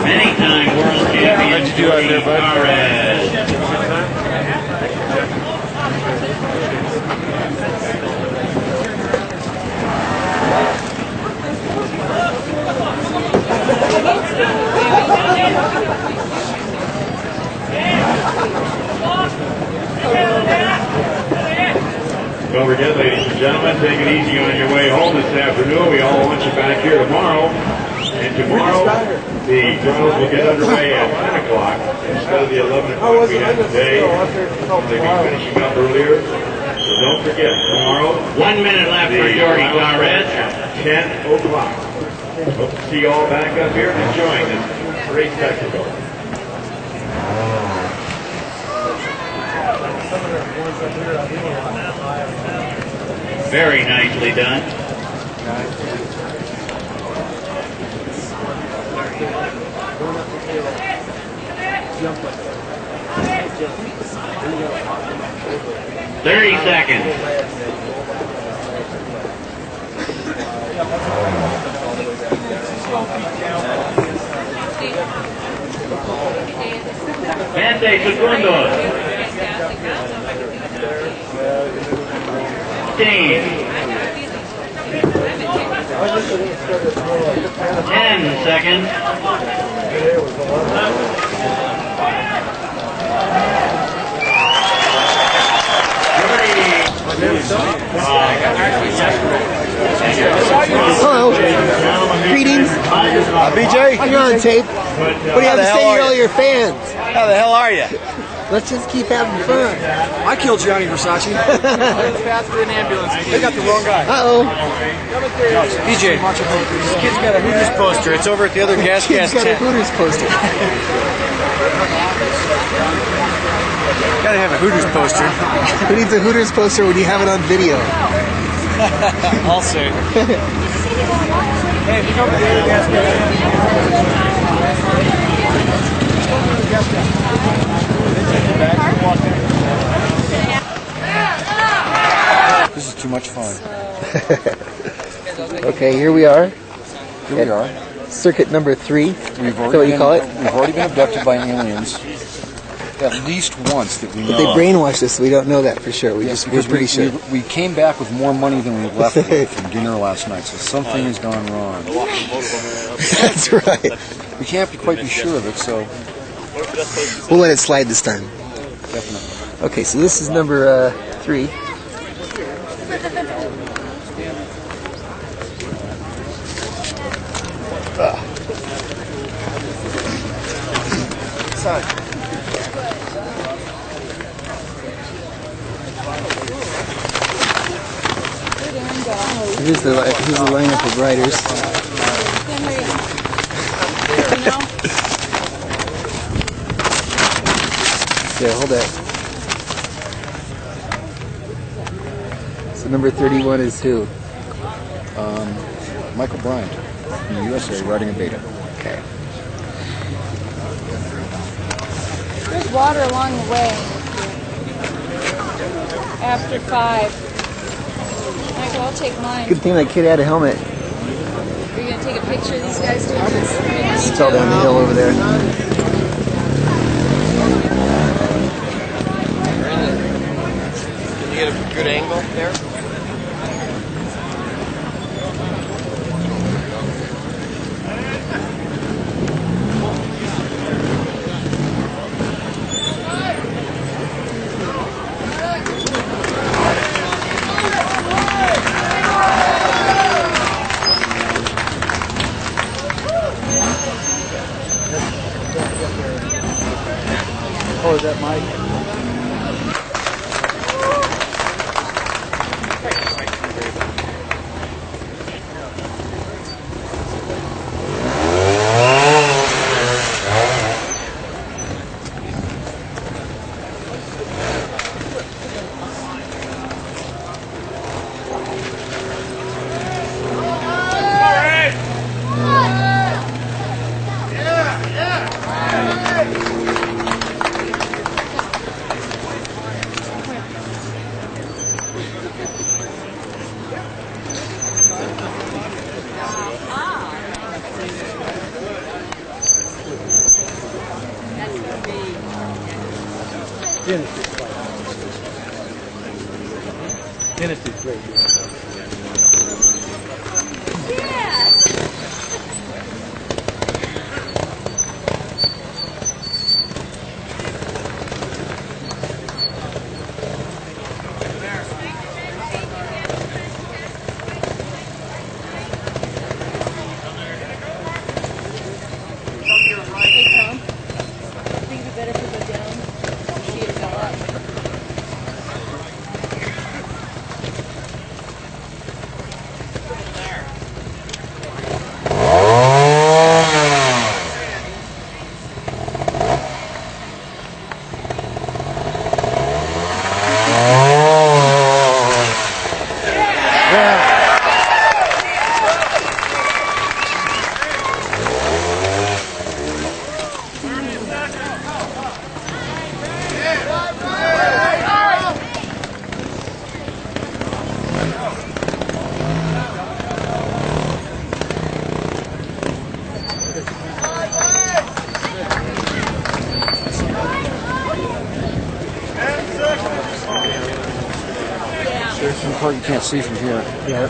Many-time world champion. How'd you do out there, bud? Don't forget, ladies and gentlemen, take it easy on your way home this afternoon. We all want you back here tomorrow. And tomorrow, the trials will get underway at 10 o'clock instead of the 11 o'clock we had today. They'll be finishing up earlier. So don't forget, tomorrow, 1 minute left for your comrades at 10 o'clock. Hope to see you all back up here and enjoying this great spectacle. Very nicely done. 30 seconds. Veinte segundos. 10 seconds. Hello. Greetings. BJ? You're on tape. What do you have to say to all your fans? How the hell are you? Let's just keep having fun. I killed Gianni Versace. Faster than ambulance. They got the wrong guy. Uh-oh. BJ, this kid's got a Hooters poster. It's over at the other gas He's got a tent. Hooters poster. Gotta have a Hooters poster. Who needs a Hooters poster when you have it on video? I'll say. Hey, if you come to the other gas tent. This is too much fun. Okay, here we are. Here we are. Circuit number 3. Is that what you call it? We've already been abducted by aliens. At least once that we know. But they brainwashed us, so we don't know that for sure. We're pretty sure. We came back with more money than we left with from dinner last night, so something has gone wrong. That's right. We can't quite be sure of it, so We'll let it slide this time. definitely. Okay, so this is number 3. Here's the lineup of riders. Yeah, hold that. So number 31 is who? Michael Bryant from the USA riding a beta. Okay. There's water along the way. After 5. Michael, I'll take mine. Good thing that kid had a helmet. Are you going to take a picture of these guys too? It's fell down the hill over there. Can you get a good angle there? Oh, is that Mike? Tennessee's great. Hey, Tom. I think it'd be better if we go down. See it go up. There's some part you can't see from here. Yeah.